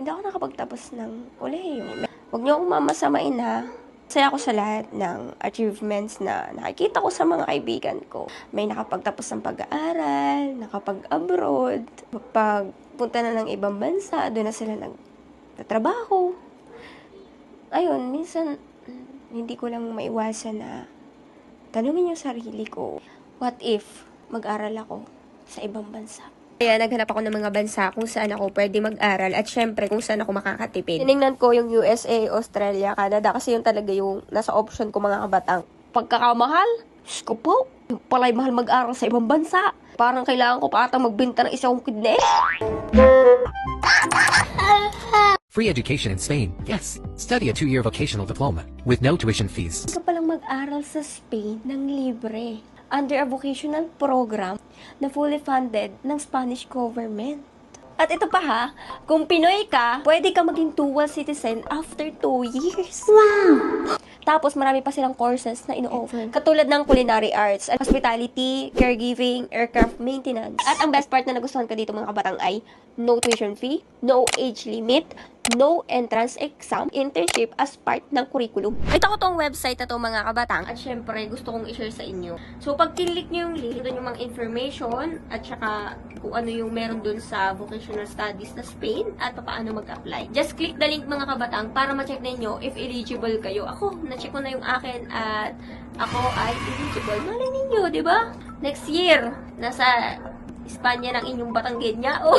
hindi ako nakapagtapos ng kolehiyo. Huwag niyo akong mamasamain ha. Masaya ako sa lahat ng achievements na nakikita ko sa mga kaibigan ko. May nakapagtapos ng pag-aaral, nakapag-abroad, pagpunta na ng ibang bansa, doon na sila nagtatrabaho. Ayun, minsan hindi ko lang maiwasan na tanungin yung sarili ko, what if mag-aral ako sa ibang bansa? Kaya naghanap ako ng mga bansa kung saan ako pwede mag-aral at syempre kung saan ako makakatipid. Tinignan ko yung USA, Australia, Canada kasi yung talaga yung nasa option ko mga kabatang. Pagkakamahal, Diyos ko po, yung pala'y mahal mag-aral sa ibang bansa. Parang kailangan ko pa atang magbenta ng isang kidney. Free education in Spain. Yes. Study a 2-year vocational diploma with no tuition fees. Ka palang mag-aral sa Spain ng libre under a vocational program na fully funded ng Spanish government. At ito pa ha, kung Pinoy ka, pwede ka maging dual citizen after 2 years. Wow! Tapos marami pa silang courses na ino-offer. Katulad ng culinary arts, hospitality, caregiving, aircraft maintenance. At ang best part na nagustuhan ko dito mga kabatang ay no tuition fee, no age limit, no entrance exam, internship as part ng curriculum. Ito ko tong website na to mga kabatang at syempre gusto kong i-share sa inyo. So pag click nyo yung link, doon yung mga information at saka kung ano yung meron dun sa vocational studies na Spain at paano mag-apply. Just click the link mga kabatang para ma-check ninyo if eligible kayo. Ako, na-check ko na yung akin at ako ay eligible. Malay ninyo, di ba? Next year, nasa Espanya ng inyong Batanggenya. Oh!